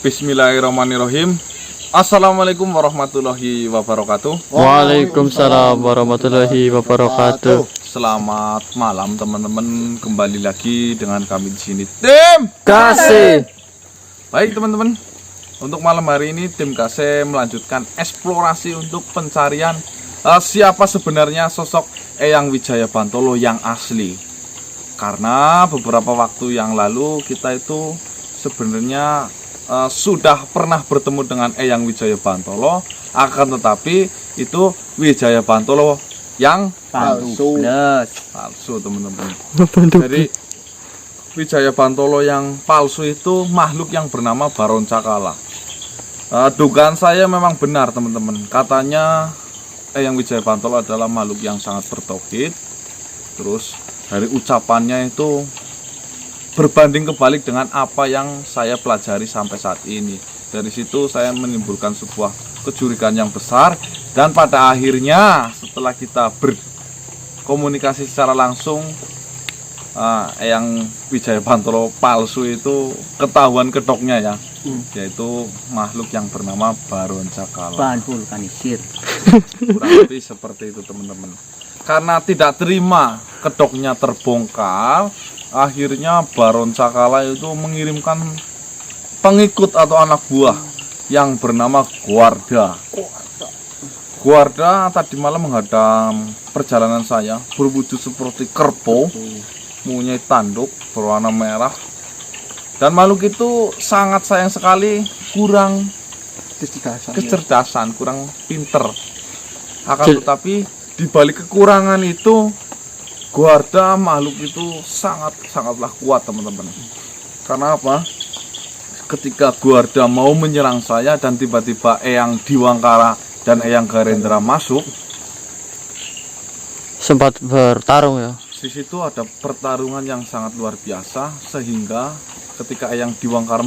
Bismillahirrahmanirrahim. Assalamualaikum warahmatullahi wabarakatuh. Waalaikumsalam warahmatullahi wabarakatuh. Selamat malam teman-teman. Kembali lagi dengan kami di sini tim Kasih. Baik teman-teman. Untuk malam hari ini tim Kasih melanjutkan eksplorasi untuk pencarian siapa sebenarnya sosok Eyang Wijaya Bantolo yang asli. Karena beberapa waktu yang lalu kita itu sebenarnya sudah pernah bertemu dengan Eyang Wijaya Bantolo, akan tetapi itu Wijaya Bantolo yang palsu teman-teman. Jadi Wijaya Bantolo yang palsu itu makhluk yang bernama Baron Cakala. Dugaan saya memang benar teman-teman. Katanya Eyang Wijaya Bantolo adalah makhluk yang sangat bertauhid. Terus dari ucapannya itu berbanding kebalik dengan apa yang saya pelajari sampai saat ini. Dari situ saya menimbulkan sebuah kecurigaan yang besar, dan pada akhirnya setelah kita berkomunikasi secara langsung, Eyang Wijaya Bantolo palsu itu ketahuan kedoknya ya, yaitu makhluk yang bernama Baron Cakala. Bahan vulkanisir. Kurang lebih seperti itu teman-teman. Karena tidak terima kedoknya terbongkar, akhirnya Baron Cakala itu mengirimkan pengikut atau anak buah yang bernama Guarda. Guarda tadi malam menghadang perjalanan saya, berwujud seperti kerbau, mempunyai tanduk berwarna merah, dan makhluk itu sangat sayang sekali kurang kecerdasan, kurang pinter. Akan tetapi di balik kekurangan itu, Guarda makhluk itu sangatlah kuat teman-teman. Karena apa? Ketika Guarda mau menyerang saya dan tiba-tiba Eyang Diwangkara dan Eyang Garendra masuk, Sempat bertarung ya. di situ ada pertarungan yang sangat luar biasa, sehingga ketika Eyang Diwangkara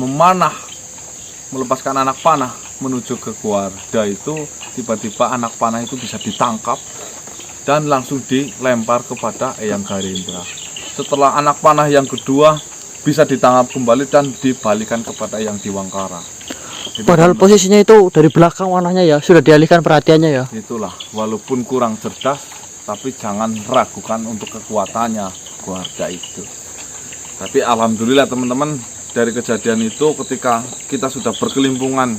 melepaskan anak panah menuju ke Guarda itu, tiba-tiba anak panah itu bisa ditangkap dan langsung dilempar kepada Eyang Garendra. Setelah anak panah yang kedua bisa ditangkap kembali dan dibalikan kepada Eyang Diwangkara. Padahal posisinya itu dari belakang warnanya ya, sudah dialihkan perhatiannya ya. Itulah, walaupun kurang cerdas, tapi jangan ragukan untuk kekuatannya Guarda itu. Tapi alhamdulillah teman-teman, dari kejadian itu ketika kita sudah berkelimpungan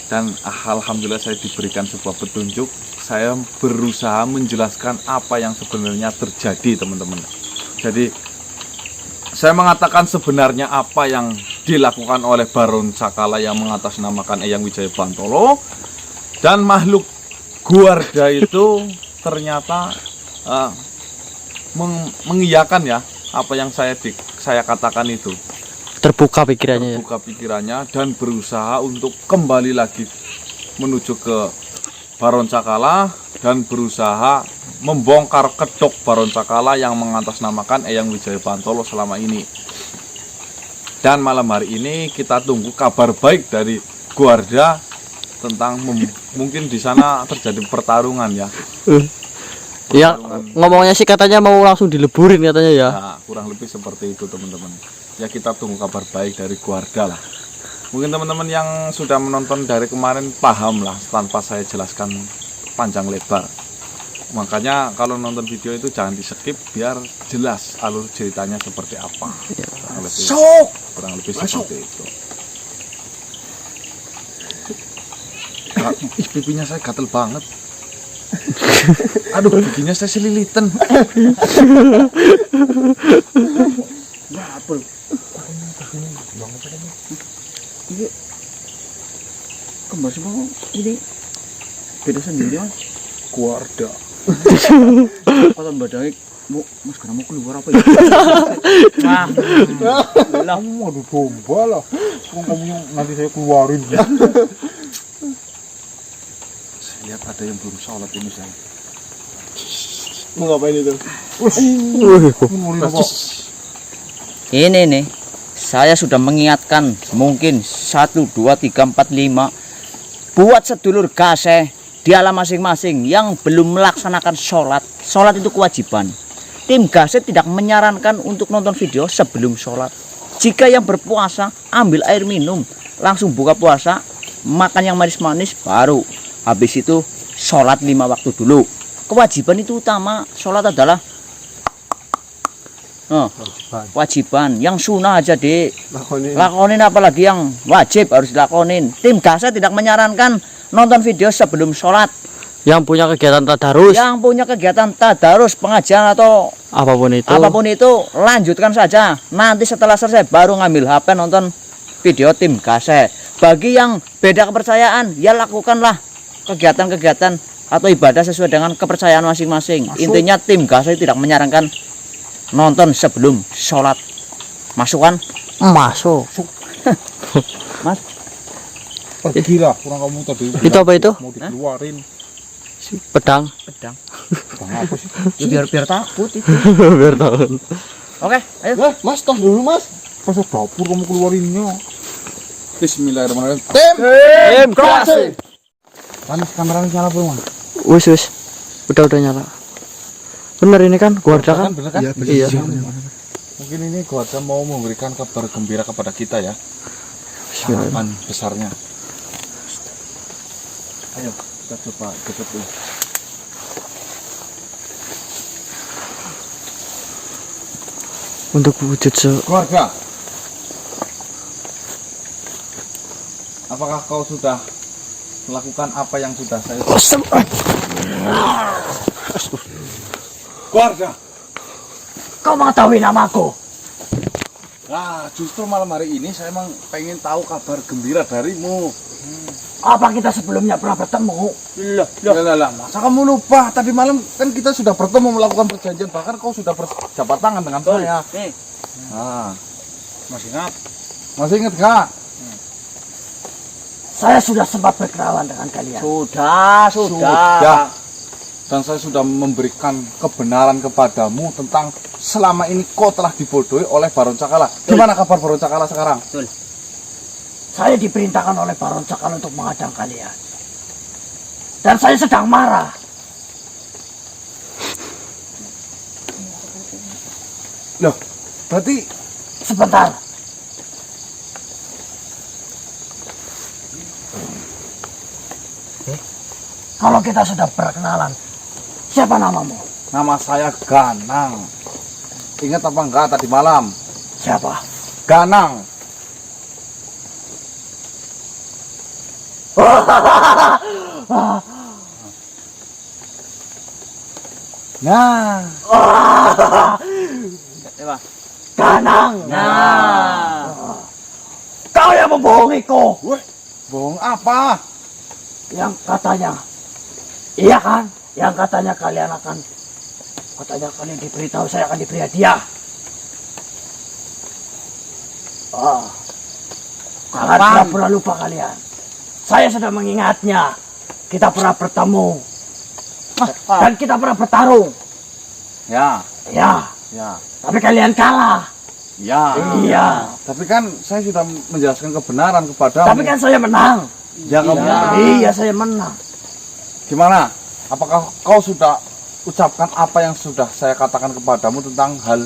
dan alhamdulillah saya diberikan sebuah petunjuk, saya berusaha menjelaskan apa yang sebenarnya terjadi teman-teman. Jadi saya mengatakan sebenarnya apa yang dilakukan oleh Baron Cakala yang mengatasnamakan Eyang Wijaya Bantolo, dan makhluk Guarda itu ternyata mengiyakan ya apa yang saya katakan itu. Terbuka pikirannya ya. Terbuka pikirannya dan berusaha untuk kembali lagi menuju ke Baron Cakala dan berusaha membongkar kedok Baron Cakala yang mengatasnamakan Eyang Wijaya Bantolo selama ini. Dan malam hari ini kita tunggu kabar baik dari Guarda tentang mungkin di sana terjadi pertarungan ya. Ya, ngomongnya sih katanya mau langsung dileburin katanya ya. Nah, kurang lebih seperti itu teman-teman. Ya kita tunggu kabar baik dari Guarda lah. Mungkin teman-teman yang sudah menonton dari kemarin paham lah tanpa saya jelaskan panjang lebar. Makanya kalau nonton video itu jangan di skip biar jelas alur ceritanya seperti apa. Kurang lebih seperti itu. Pipinya saya gatel banget. Aduh, giginya saya selilitan. Ya, apa? Ini kembar semua ini beda sendiri mas. Guarda. Kata mbak Daik mas karena mau keluar apa ya? Lah Kamu aduh domba lah. Kamu yang nanti saya keluarin. Saya lihat ada yang belum sholat ini saya. Mau ngapain itu? ini nih, saya sudah mengingatkan mungkin 1, 2, 3, 4, 5 buat sedulur Kasih di alam masing-masing yang belum melaksanakan sholat. Sholat itu kewajiban. Tim Kasih tidak menyarankan untuk nonton video sebelum sholat. Jika yang berpuasa, ambil air minum, langsung buka puasa, makan yang manis-manis, baru habis itu sholat 5 waktu dulu. Kewajiban itu utama, sholat adalah kewajiban. Yang sunnah aja lakonin, apalagi yang wajib harus dilakonin. Tim Gase tidak menyarankan nonton video sebelum sholat. Yang punya kegiatan tadarus, Yang punya kegiatan tadarus, pengajian atau apapun itu, lanjutkan saja. Nanti setelah selesai baru ngambil HP nonton video Tim Gase. Bagi yang beda kepercayaan, ya lakukanlah kegiatan-kegiatan atau ibadah sesuai dengan kepercayaan masing-masing. Intinya Tim Gase tidak menyarankan nonton sebelum sholat. Masukan? masuk. Mas, Pergi lah, kurang kamu tadi. Itu apa itu? Mau dikeluarin. Pedang. pedang. Bang apa sih? Ya, biar takut itu. Biar tahu. Oke, ayo. Mas, tos dulu mas. Masuk dapur kamu keluarinnya. Bismillahirrahmanirrahim. Tim Gase. Panas kameranya nyala belum mas? Wis. Udah nyala. Bener ini kan Guarda kan? Bener kan? Iya. Mungkin ini Guarda mau memberikan kabar gembira kepada kita ya. Harapan besarnya. Ayo kita coba tutup dulu. Untuk wujud Keluarga, apakah kau sudah melakukan apa yang sudah saya Keluarga, Kau mengetahui namaku? nah justru malam hari ini saya emang pengen tahu kabar gembira darimu. Apa kita sebelumnya pernah bertemu? Lah, masa kamu lupa? Tadi malam kan kita sudah bertemu melakukan perjanjian, bahkan kau sudah berjabat tangan dengan saya. Nih, Nah, Masih ingat? masih ingat gak? saya sudah sempat berkenalan dengan kalian. Sudah. Dan saya sudah memberikan kebenaran kepadamu tentang selama ini kau telah dibodohi oleh Baron Cakala. Gimana kabar Baron Cakala sekarang? Saya diperintahkan oleh Baron Cakal untuk menghadang kalian. Dan saya sedang marah. Loh, berarti Sebentar. Kalau kita sudah berkenalan, siapa namamu? nama saya Ganang. Ingat apa enggak tadi malam? Siapa? Ganang. Nah, Ganang. nah. Kau yang membohongiku. Bohong apa? Yang katanya, iya kan? Yang katanya kalian diberitahu saya akan diberi hadiah. Kalian tidak pernah lupa kalian. Saya sudah mengingatnya. Kita pernah bertemu. Dan kita pernah bertarung. Ya, Ya, ya, tapi kalian kalah. ya. Iya. Tapi kan saya sudah menjelaskan kebenaran kepadamu. Tapi kan saya menang. ya kamu. Iya, saya menang. Gimana? Apakah kau sudah ucapkan apa yang sudah saya katakan kepadamu tentang hal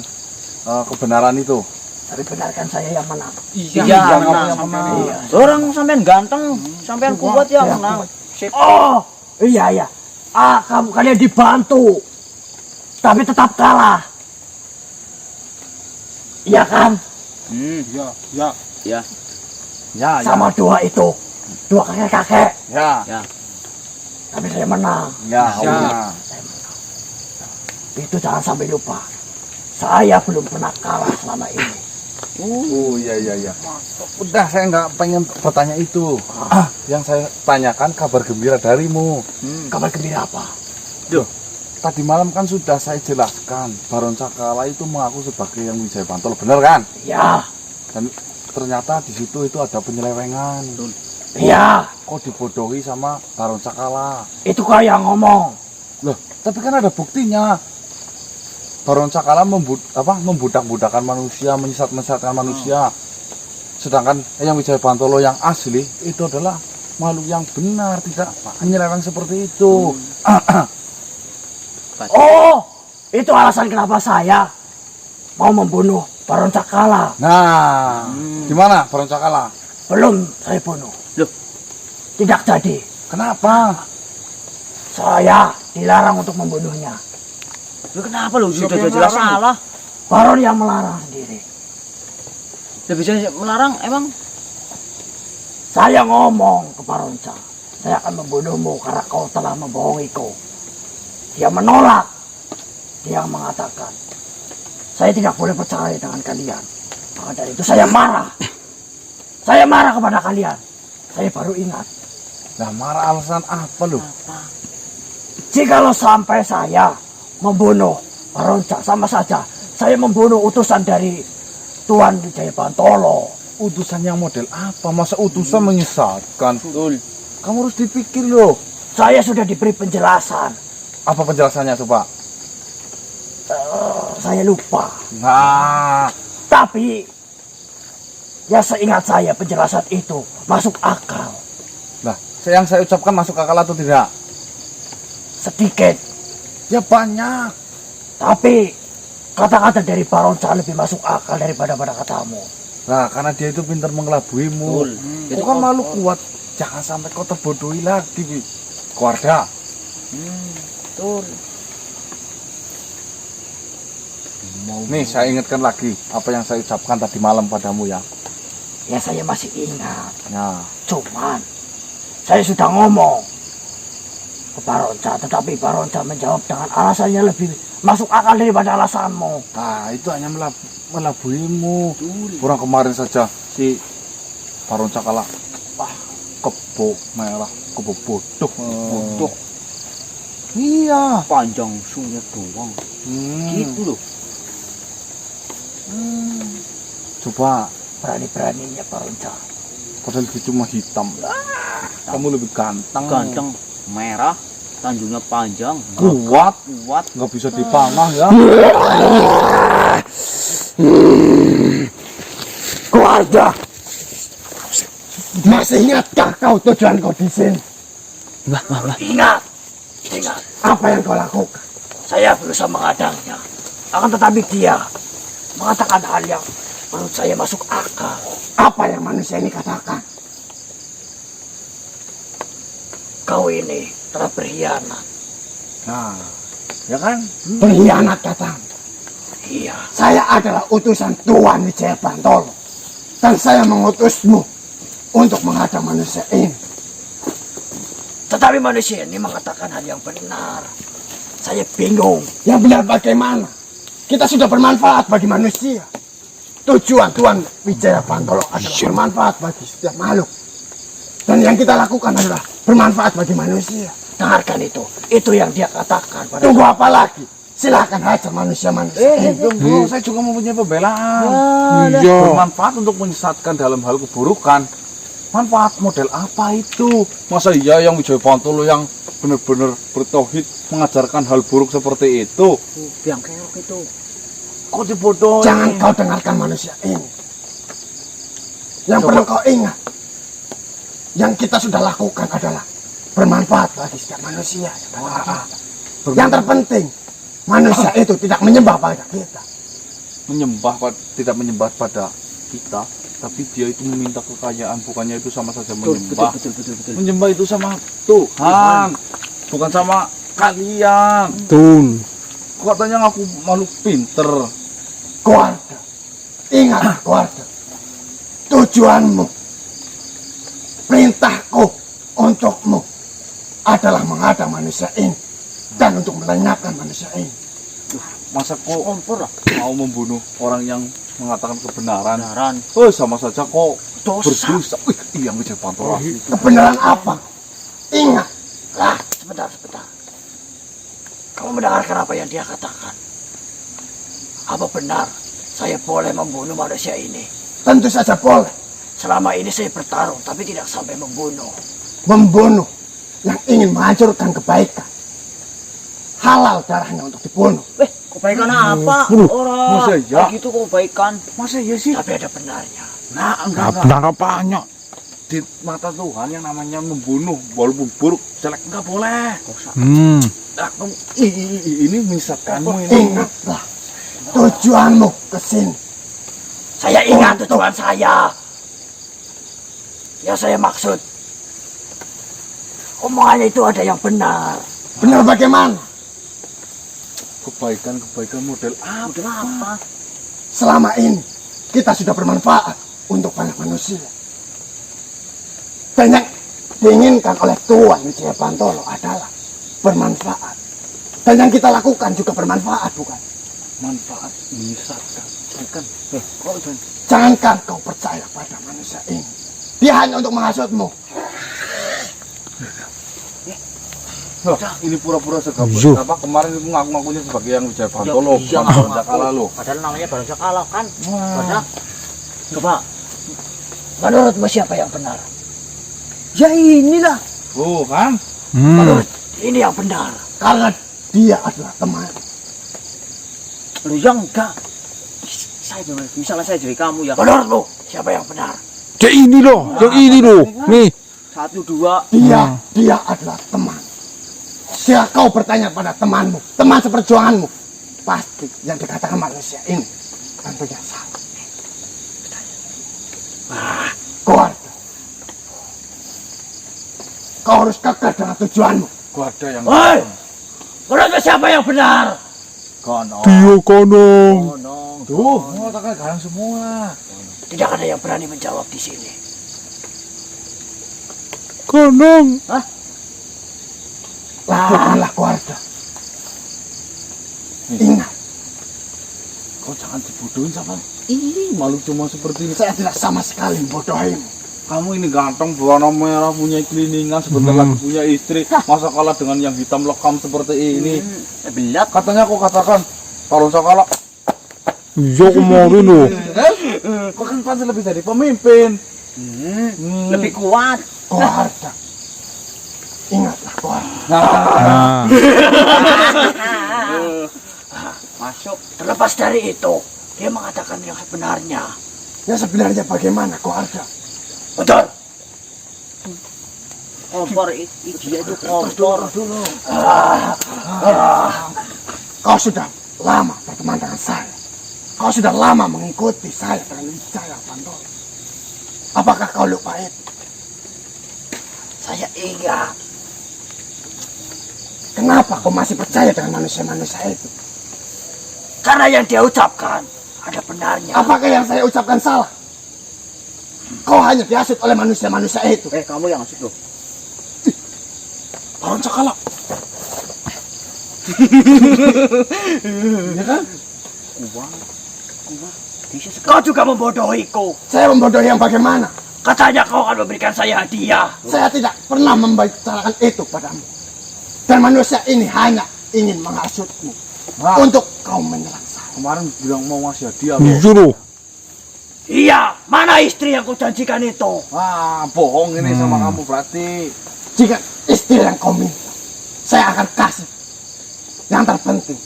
kebenaran itu? Tapi benarkan saya yang menang. Iya, menang. kamu yang menang. Iya. Orang sampean ganteng, sampean kuat ya menang. Oh, iya. Kalian dibantu. Tapi tetap kalah. Iya kan? Ya. Ya, Sama dua itu. Dua kakek-kakek. ya, Tapi saya menang. ya, Ya. ya. Itu jangan sampai lupa. Saya belum pernah kalah selama ini. Oh, iya. Udah, saya nggak pengen bertanya itu. Yang saya tanyakan kabar gembira darimu. Kabar gembira apa? Tadi malam kan sudah saya jelaskan, Baron Cakala itu mengaku sebagai yang Wijaya Bantol, benar kan? Ya, Dan ternyata di situ itu ada penyelewengan. iya. Kok dibodohi sama Baron Cakala? Itu kau yang ngomong. Loh, tapi kan ada buktinya. Baron Cakala membudak-budakan manusia, menyesat-menyesatkan manusia. Sedangkan yang Wijaya Bantolo yang asli itu adalah makhluk yang benar, tidak menyeleweng seperti itu. Oh, itu alasan kenapa saya mau membunuh Baron Cakala. Nah, gimana Baron Cakala? Belum saya bunuh. Loh? Tidak jadi. Kenapa? Saya dilarang untuk membunuhnya. Lu kenapa lu? Siapa Sudah yang jelas melarang? salah. Baron yang melarang sendiri. Dia bisa melarang emang? Saya ngomong ke Baronca, saya akan membunuhmu karena kau telah membohongiku. Dia menolak. Dia mengatakan, saya tidak boleh percaya dengan kalian. Maka dari itu saya marah. Saya marah kepada kalian. Saya baru ingat. Nah, marah alasan apa lu? Jikalau sampai saya membunuh Baronca, sama saja saya membunuh utusan dari Tuan Wijaya Bantolo. Utusan yang model apa? Masa utusan menyesatkan? Betul. Kamu harus dipikir loh. Saya sudah diberi penjelasan. Apa penjelasannya coba? Saya lupa. Nah, Tapi ya seingat saya penjelasan itu masuk akal. nah, yang saya ucapkan masuk akal atau tidak? Sedikit. Ya banyak. Tapi kata-kata dari Baronca lebih masuk akal daripada katamu. Nah, karena dia itu pintar mengelabuimu. Betul. Kau kan malu kuat. Jangan sampai kau terbodohi lagi, keluarga. Betul. Nih, saya ingatkan lagi apa yang saya ucapkan tadi malam padamu ya. Ya saya masih ingat. Nah, Cuman saya sudah ngomong ke Baronca, tetapi Baronca menjawab dengan alasannya lebih masuk akal daripada alasanmu. nah itu hanya melabuimu. Kurang kemarin saja si Baronca kalah. Wah, kebo merah, kebo bodoh. Bodoh. Iya. Panjang sungai doang. Gitu loh. Coba, Berani-beraninya Baronca. padahal dia cuma hitam. Kamu lebih ganteng. Ganteng, merah, tanjungnya panjang, Kuat, kuat. nggak bisa dipanah ya. Keluarga, masih ingatkah kau tujuan kau di sini? Ingat, ingat apa yang kau lakukan. Saya berusaha menghadangnya, akan tetapi dia mengatakan hal yang menurut saya masuk akal. Apa yang manusia ini katakan? Kau ini telah berkhianat. Nah, ya kan? Berkhianat katamu. Iya. Saya adalah utusan Tuan Wijaya Bantolo. Dan saya mengutusmu untuk menghadang manusia ini. Tetapi manusia ini mengatakan hal yang benar. Saya bingung. Yang benar bagaimana? Kita sudah bermanfaat bagi manusia. Tujuan Tuan Wijaya Bantolo adalah bermanfaat bagi setiap makhluk. Dan yang kita lakukan adalah bermanfaat bagi manusia. Dengarkan itu. Itu yang dia katakan. Tunggu apa lagi? Silakan hajar manusia-manusia. Tunggu, saya juga mempunyai pembelaan. Bermanfaat untuk menyesatkan dalam hal keburukan. Manfaat model apa itu? Masa iya yang Wijaya Bantolo yang benar-benar bertauhid mengajarkan hal buruk seperti itu? Biang kerok itu. Kok dibodohi? Jangan kau dengarkan manusia ini. Yang perlu kau ingat, yang kita sudah lakukan adalah bermanfaat bagi setiap manusia. Yang terpenting, manusia itu tidak menyembah pada kita. Tidak menyembah pada kita, tapi dia itu meminta kekayaan, bukannya itu sama saja menyembah. Betul. Menyembah itu sama Tuhan, bukan sama kalian. Tun. Kok katanya aku makhluk pinter? Keluarga, ingat keluarga, tujuanmu, perintahku untukmu adalah menghadang manusia ini dan untuk melenyapkan manusia ini. Masa kok Kompor lah. mau membunuh orang yang mengatakan kebenaran? Benaran. Oh, sama saja kok Dosa. berdosa. Wih, iya Wijaya Bantolo. Kebenaran apa? Ingat. Lah, sebentar. Kamu mendengarkan apa yang dia katakan? Apa benar saya boleh membunuh manusia ini? Tentu saja boleh. Selama ini saya bertarung, tapi tidak sampai membunuh. Membunuh yang ingin menghancurkan kebaikan. Halal darahnya untuk dibunuh. Kebaikan apa? Orang. Masa iya? Gitu kebaikan. Masa iya sih? Tapi ada benarnya. Nah, enggak. apanya? Di mata Tuhan yang namanya membunuh walaupun buruk jelek enggak boleh. Nah, ini misalkanmu ini. Ingatlah tujuanmu ke sini. Saya ingat tujuan saya. yang saya maksud. Omongannya itu ada yang benar. Benar bagaimana? Kebaikan model Udah apa? Selama ini kita sudah bermanfaat untuk banyak manusia. Dan yang diinginkan oleh Tuan Wijaya Bantolo adalah bermanfaat. Dan yang kita lakukan juga bermanfaat, bukan? manfaat menyesatkan. Jangankan kau percaya pada manusia ini. Dia hanya untuk menghasutmu. Ini pura-pura segabut. Iya. Apa kemarin itu ngaku-ngakunya sebagai yang Wijaya Bantolo, Iya, bukan ngaku-ngaku. Jakala lo. Padahal namanya baru Jakala kan. Padahal coba Menurutmu siapa yang benar? ya inilah. Oh kan? Menurut ini yang benar. Karena dia adalah teman. Lu yang enggak. Saya misalnya saya jadi kamu ya. Menurutmu siapa yang benar? Yang ini loh, yang ini loh. Nih. 1, 2. Dia adalah teman. Jika kau bertanya pada temanmu, teman seperjuanganmu, pasti yang dikatakan manusia ini tentunya salah. Keluarga, kau harus kekeh dengan tujuanmu. Gua ada yang Hei, menurutmu siapa yang benar? kono. Dia konong. Tuh, mengatakan garang semua. Tidak ada yang berani menjawab di sini. Konong. Lakukanlah keluarga. Ingat, Kau jangan dibodohin sama ini, malu cuma seperti ini. saya tidak sama sekali membodohimu. Kamu ini ganteng, berwarna merah, punya kliningan, sebentar lagi punya istri. Masa kalah dengan yang hitam lekam seperti ini? Belat. Katanya kau katakan, kalau saya kalah, Iya kemarin loh. kau kan pasti lebih dari pemimpin. Lebih kuat. Keluarga, ingatlah keluarga. Nah. Masuk. Terlepas dari itu, dia mengatakan yang sebenarnya. Yang sebenarnya bagaimana keluarga? Betul. Kompor dia itu kompor. Kau sudah lama berteman dengan saya. Kau sudah lama mengikuti saya dengan Wijaya Bantolo. Apakah kau lupa itu? Saya ingat. Kenapa kau masih percaya dengan manusia-manusia itu? Karena yang dia ucapkan ada benarnya. Apakah yang saya ucapkan salah? Kau hanya dihasut oleh manusia-manusia itu. Kamu yang asik loh. Baron Cakala. Iya kan? Kuat. Bisa sekali. Kau juga membodohiku. Saya membodohi yang bagaimana? Katanya kau akan memberikan saya hadiah. Saya tidak pernah membicarakan itu padamu. Dan manusia ini hanya ingin menghasutmu. Untuk kau menyerang saya. Kemarin bilang mau ngasih hadiah. Iya loh. Iya, mana istri yang kau janjikan itu? Wah, bohong ini sama kamu berarti. Jika istri yang kau minta, saya akan kasih. Yang terpenting,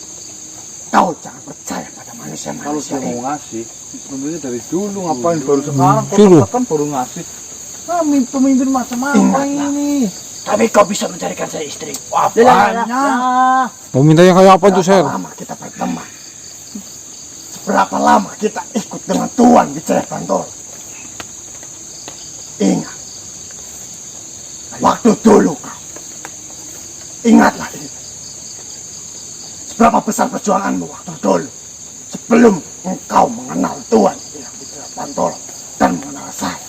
kau jangan percaya pada Kalau manusia-manusia dia ini. mau ngasih, sebenarnya dari dulu ngapain baru sekarang Dulu. kau kan baru ngasih. Nah, pemimpin macam apa Ingatlah. ini? Tapi kau bisa mencarikan saya istri. Wah, banyak. Mau minta yang kayak apa tuh, Sir? Berapa lama kita berteman? Seberapa lama kita ikut dengan Tuan Wijaya Bantolo? Ingat. Waktu dulu kau. Ingatlah ini. Seberapa besar perjuanganmu waktu dulu. Sebelum engkau mengenal Tuan Wijaya Bantolo dan mengenal saya.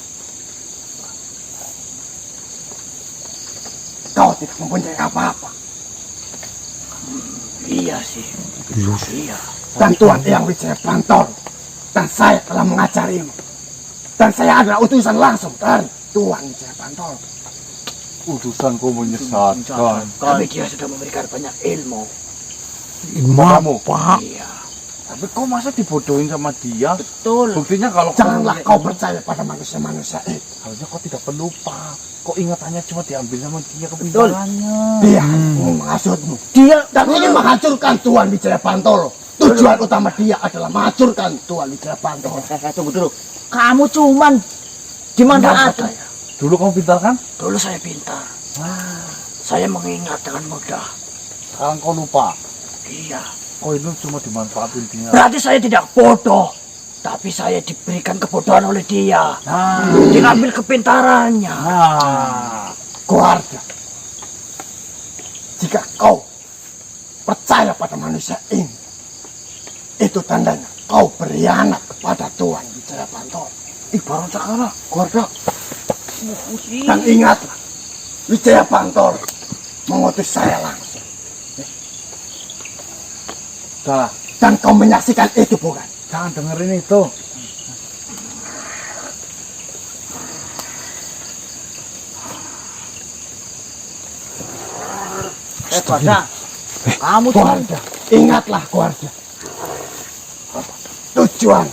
Kau tidak mempunyai apa-apa. Iya sih. Iya. Dan Tuan Eyang Wijaya Bantolo dan saya telah mengajarimu. Dan saya adalah utusan langsung dari Tuan Wijaya Bantolo. Utusanku menyesatkan. Tapi dia sudah memberikan banyak ilmu. Ilmu apa? Iya. Tapi kok masa dibodohin sama dia? Betul. Buktinya kalau Janganlah kau percaya pada manusia-manusia itu. harusnya kau tidak pelupa. Kok ingatannya cuma diambil sama dia kepintarannya. Dia ingin menghasutmu. Dia dan ingin menghancurkan Tuan Wijaya Bantolo. Tujuan utama dia adalah menghancurkan Tuan Wijaya Bantolo. Tunggu dulu. Kamu cuman di mana Tidak ada? percaya. Dulu kamu pintar kan? Dulu saya pintar. Saya mengingat dengan mudah. Sekarang kau lupa. Iya. Kau itu cuma dimanfaatin dia. Berarti saya tidak bodoh. Tapi saya diberikan kebodohan oleh dia. Diambil kepintarannya. Keluarga, jika kau percaya pada manusia ini, itu tandanya kau berkhianat kepada Tuan Wijaya Bantoro. Ibarat cakala, keluarga. Dan ingatlah, Wijaya Bantoro mengutus saya langsung. Salah. Dan kau menyaksikan itu, bukan? Jangan dengerin itu. Keluarga, kamu cuma Keluarga, ingatlah keluarga. Tujuan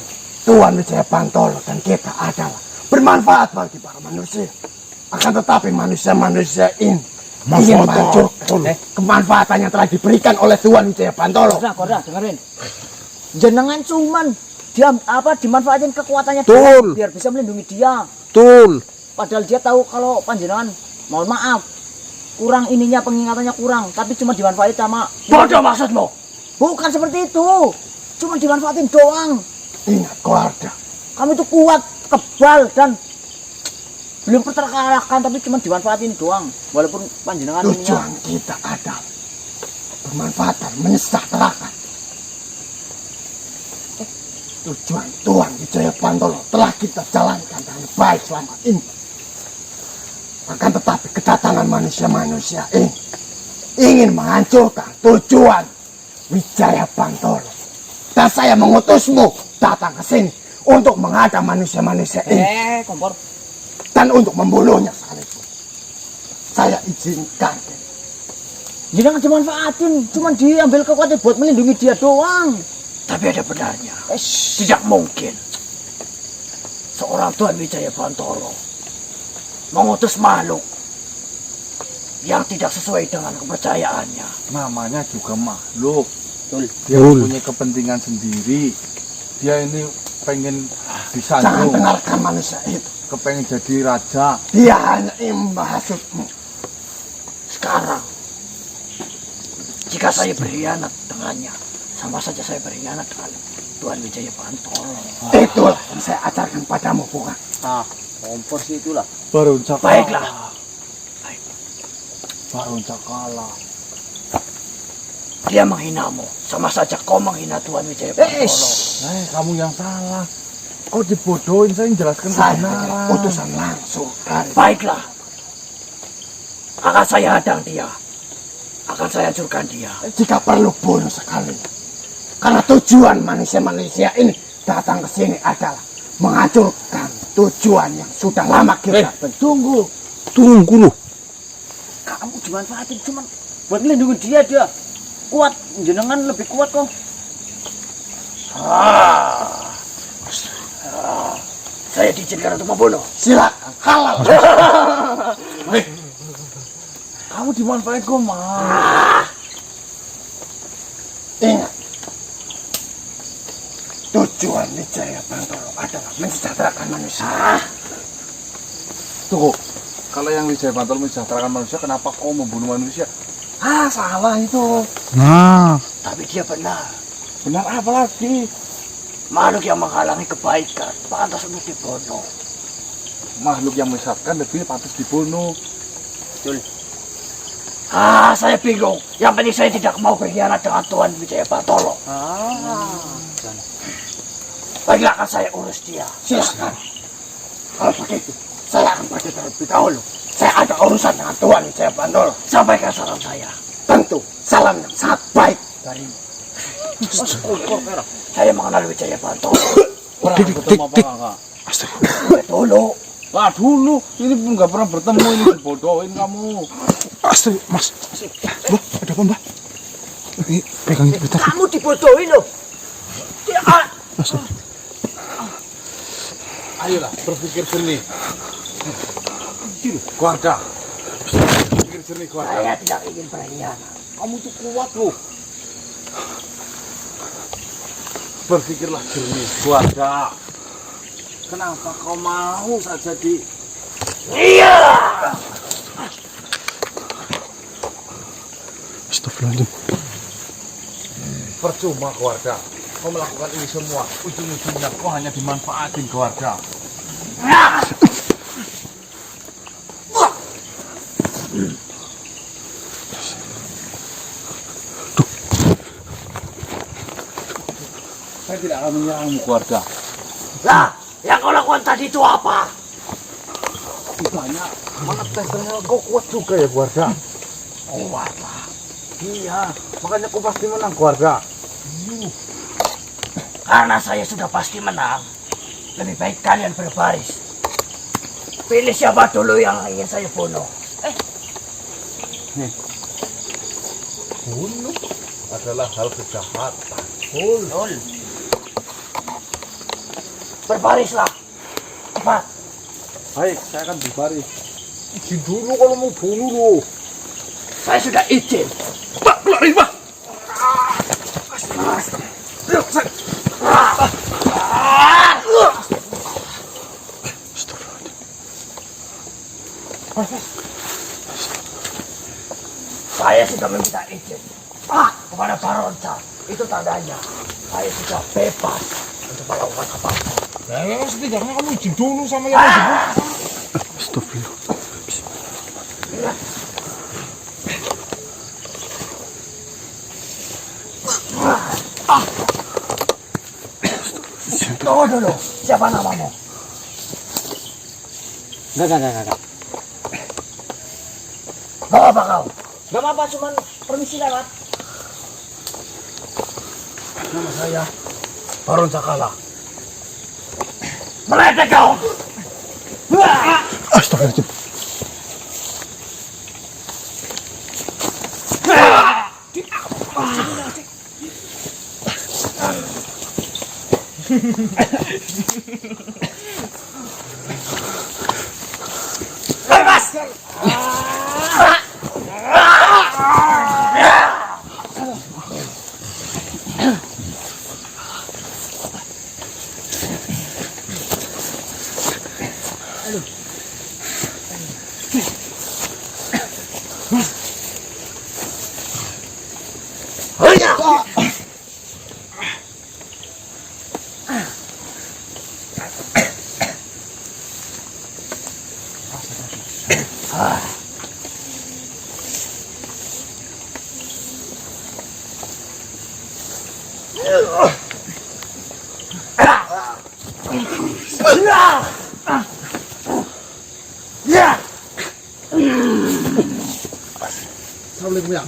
Tuan Wijaya Bantoro dan kita adalah bermanfaat bagi para manusia. Akan tetapi manusia-manusia ini ingin menghancurkan kemanfaatan yang telah diberikan oleh Tuan Wijaya Bantoro. Koda, dengerin. Jenengan cuman dimanfaatin kekuatannya Betul. dia biar bisa melindungi dia. Betul. Padahal dia tahu kalau panjenengan, mohon maaf, kurang ininya, pengingatannya kurang, tapi cuma dimanfaatin sama. Bodoh maksudmu? Bukan seperti itu. Cuma dimanfaatin doang. Ingat keluarga, Kamu itu kuat, kebal dan belum terkalahkan, tapi cuma dimanfaatin doang. Walaupun panjenengan ininya. tujuan kita adalah bermanfaatan, menyejahterakan. Tujuan Tuan Wijaya Bantoro telah kita jalankan dengan baik selama ini. Akan tetapi kedatangan manusia-manusia ini ingin menghancurkan tujuan Wijaya Bantoro. Dan saya mengutusmu datang ke sini untuk menghadang manusia-manusia ini Kompor. dan untuk membunuhnya sekalipun. Saya izinkan. Jangan dimanfaatin, cuma diambil kekuatan buat melindungi dia doang. Tapi ada benarnya. Tidak mungkin seorang Tuan Wijaya Bantoro mengutus makhluk yang tidak sesuai dengan kepercayaannya. Namanya juga makhluk. Betul. Dia punya kepentingan sendiri. Dia ini pengen Jangan disanjung, dengarkan manusia itu. kepengen jadi raja. Dia hanya ingin menghasutmu. Sekarang, jika saya berkhianat dengannya, sama saja saya berkhianat dengan Tuan Wijaya Bantoro. Itulah yang saya ajarkan padamu, bukan? Nah, kompor sih itulah. Baru cakala. Baiklah. Baru cakala. Dia menghinamu, sama saja kau menghina Tuan Wijaya Bantoro. Kamu yang salah. Kau dibodohin, saya menjelaskan Saya kebenaran. utusan langsung dari. Baiklah. Akan saya hadang dia. Akan saya hancurkan dia. Jika perlu bunuh sekali. Karena tujuan manusia-manusia ini datang ke sini adalah menghancurkan tujuan yang sudah lama kita. Tunggu. Tunggu lu. Kamu dimanfaatin cuma buat melindungi dia. Kuat, jenengan lebih kuat kok. Saya diizinkan untuk membunuh. Silakan. Halal. Kamu dimanfaatin kok, mah. Ingat. Tujuan Wijaya Bantoro adalah mensejahterakan manusia. Tunggu. Kalau yang Wijaya Bantoro mensejahterakan manusia, kenapa kau membunuh manusia? Salah itu. Nah, Tapi dia benar. Benar apa lagi? Makhluk yang menghalangi kebaikan pantas untuk dibunuh. Makhluk yang menyesatkan lebih pantas dibunuh. Saya bingung. Yang penting saya tidak mau berkhianat dengan Tuan Wijaya Bantoro. Baiklah, akan saya urus dia. Silakan. Kalau begitu, saya akan pergi terlebih dahulu. Saya ada urusan dengan Tuan Wijaya Bantoro. Sampaikan salam saya. Tentu, salam yang sangat baik darimu. Saya mengenal Wijaya Bantoro. Pernah bertemu apa enggak? Dulu. Lah dulu, ini pun nggak pernah bertemu, ini dibodohin kamu. Astri, Mas. Mbak, ada apa, Mbak? Ini pegang ini bentar. Kamu dibodohin loh. Ayolah, berpikir jernih. Keluarga. Berpikir jernih, keluarga. Saya tidak ingin berkhianat. Kamu tuh kuat loh. Berpikirlah jernih, keluarga. Kenapa kau mau saja di... Astagfirullahaladzim. Percuma, keluarga. kau melakukan ini semua, ujung-ujungnya kau hanya dimanfaatin keluarga. Saya tidak akan menyerangmu keluarga. Lah, yang kau lakukan tadi itu apa? Banyak, mana testernya kau kuat juga ya keluarga. Kuat lah. Iya, makanya kau pasti menang keluarga. Karena saya sudah pasti menang, lebih baik kalian berbaris. Pilih siapa dulu yang ingin saya bunuh. Bunuh adalah hal kejahatan. Betul. Berbarislah. Cepat. Baik, saya akan berbaris. Izin dulu kalau mau bunuh lo. Saya sudah izin. Pak, keluarin pak. Saya sudah meminta izin kepada Baronca. Itu tandanya saya sudah bebas untuk melakukan apa-apa. Ya, setidaknya kamu izin dulu sama yang mau dibunuh. Astagfirullah. Tunggu dulu, siapa namamu? Enggak. Mau apa kau? Gak apa-apa, cuman permisi lewat. Nama saya Baron Sakala. Meledek kau! Astagfirullahaladzim. Bebas! Assalamualaikum ya.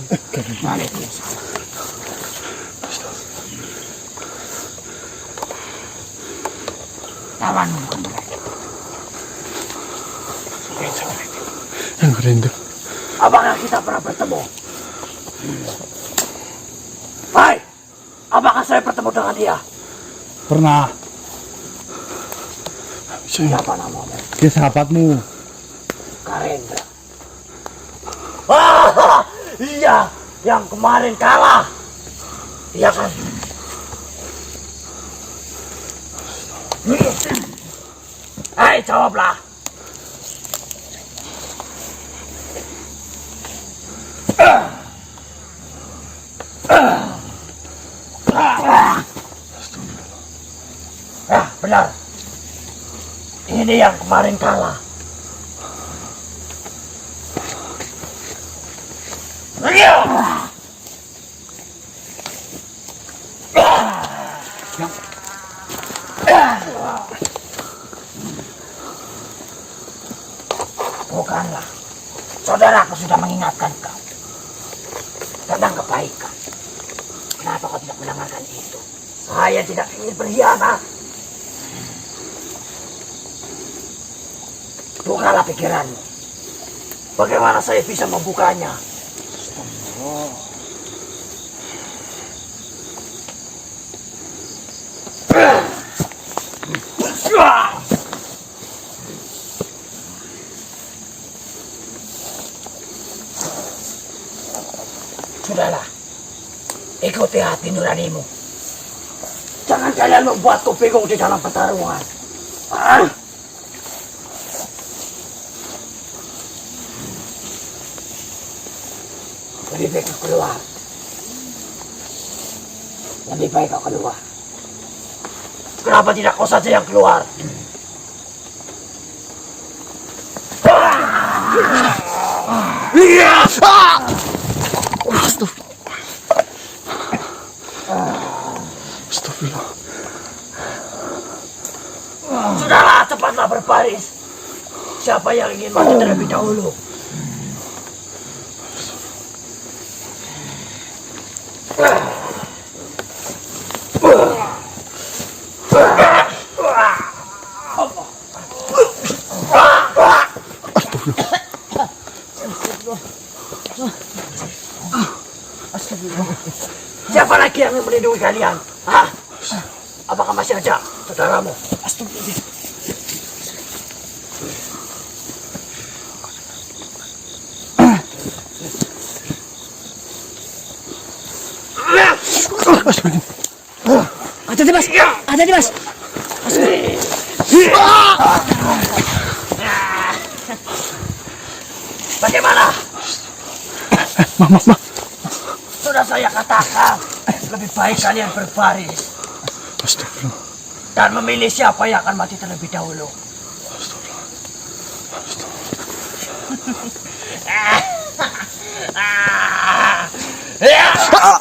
Lawanmu. Yang rindu. Apakah kita pernah bertemu? Hai, apakah saya bertemu dengan dia? Pernah. Siapa namamu? Dia sahabatmu. Karendra. Iya, yang kemarin kalah. Iya kan? Hai, jawablah. Benar. Ini yang kemarin kalah. Bukanlah. Saudaraku sudah mengingatkan kau tentang kebaikan. Kenapa kau tidak mendengarkan itu? Saya tidak ingin berkhianat. Bukalah pikiranmu. Bagaimana saya bisa membukanya? Sudahlah, ikuti hati nuranimu. Jangan kalian membuatku bingung di dalam pertarungan. Lebih baik kau keluar. Lebih baik kau keluar. Kenapa tidak kau saja yang keluar? Astagfirullah. Sudahlah, cepatlah berbaris. Siapa yang ingin mati terlebih dahulu? Siapa lagi yang melindungi kalian? Hah? Apakah masih ada saudaramu? Ada di mas, ada di mas. Bagaimana? Ma. Sudah saya katakan, lebih baik kalian berbaris Astagfirullah. dan memilih siapa yang akan mati terlebih dahulu. Astagfirullah. Ada apa?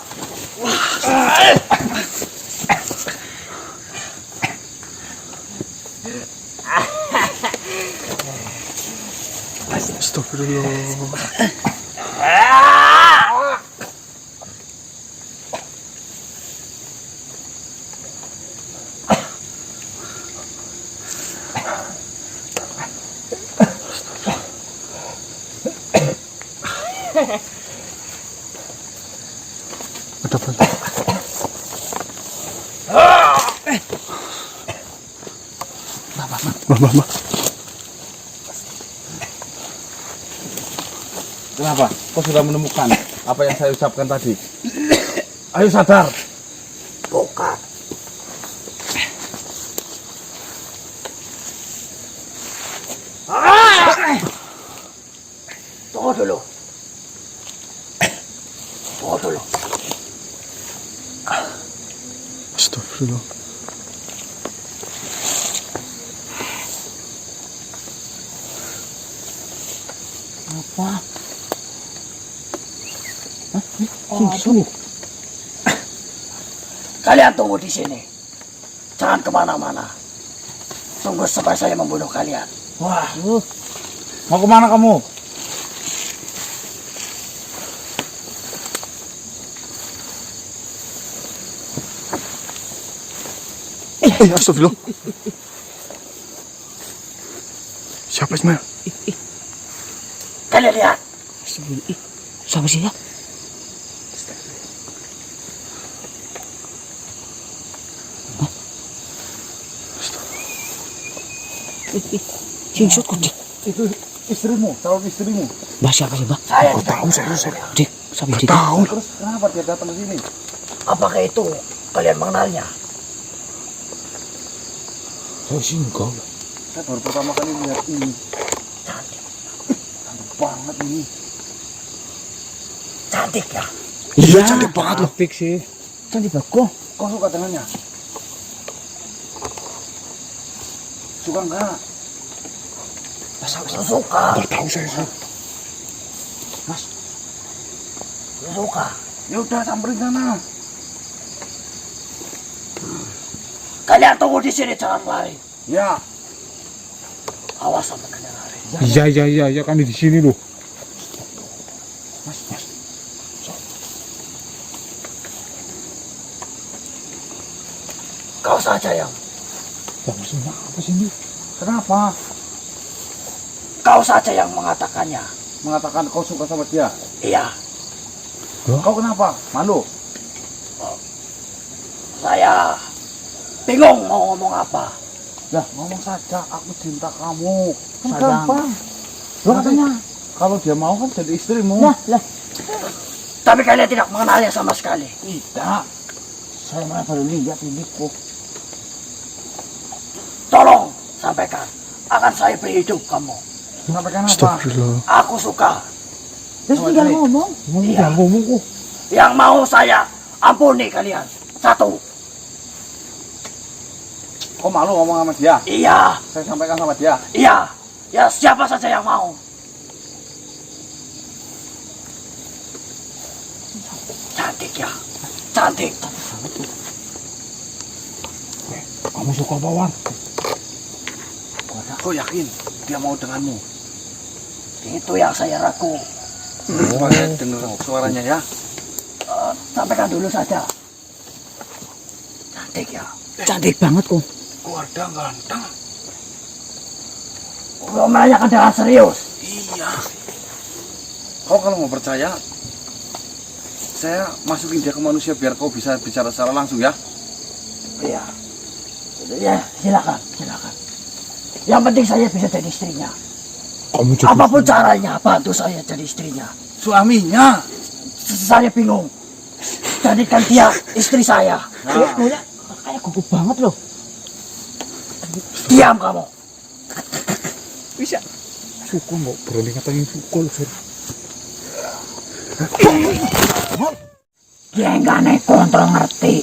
Ma. Kenapa? Kau sudah menemukan apa yang saya ucapkan tadi? Ayo sadar. Bukan. Tunggu dulu. Astagfirullah. Kalian tunggu di sini. Jangan kemana-mana. Tunggu sampai saya membunuh kalian. Wah, mau kemana kamu? Astagfirullah. Siapa Ismail? Kalian lihat. Siapa sih ya? Cingsut kok dik. Itu istrimu, calon istrimu. Mas siapa sih, Mbak? Saya Kau tahu saya? Dik, sampai dik. Tahu. Terus kenapa dia datang ke sini? apakah itu kalian mengenalnya? Saya sih enggak. Saya baru pertama kali lihat ini. Cantik. Cantik banget ini. Cantik ya? Iya, cantik banget loh. Apik sih. Cantik bagus. Kau suka dengannya? Suka enggak? Lu suka? Enggak tahu saya. Lu suka? Ya udah samperin sana. Kalian tunggu di sini, jangan lari. Ya. Awas sampai kalian lari. Iya, kami di sini loh. Kau saja yang. Maksudnya apa sih ini? Kenapa? Kau saja yang mengatakannya. Mengatakan kau suka sama dia. Iya, Kau kenapa? Malu? saya bingung mau ngomong apa. Ya ngomong saja, aku cinta kamu. Kan Sayang. gampang. Loh, katanya kalau dia mau kan jadi istrimu. Lah. Tapi kalian tidak mengenalnya sama sekali. Tidak. Saya malah baru lihat ini kok. Tolong sampaikan, akan saya beri hidup kamu. Sampaikan apa? Astagfirullah. Aku suka. Ya tinggal ngomong. Iya. Ngomong kok. Yang mau saya ampuni kalian. 1. Kok malu ngomong sama dia? Iya, Saya sampaikan sama dia. iya. Ya siapa saja yang mau. Cantik ya, cantik. Kamu suka bawang? Kau yakin dia mau denganmu? Itu yang saya ragu. Saya dengar suaranya ya. Sampaikan dulu saja. Cantik ya. Cantik banget kok. Keluarga ganteng. Belum menanyakan dengan serius. Iya. Kau kalau mau percaya, saya masukin dia ke manusia biar kau bisa bicara secara langsung ya. Iya. Ya, silakan, silakan. Yang penting saya bisa jadi istrinya. Kamu jadi Apapun caranya, bantu saya jadi istrinya. Suaminya. Saya bingung. Jadikan dia istri saya. Kayaknya kayak gugup banget loh. Diam kamu. Bisa. suka nggak berani ngatain pukul Fer. Dia nggak naik kontrol ngerti.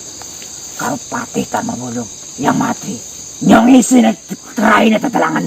Kalau pati tak memulung, yang mati. Nyong isi nih terakhir tetelangan.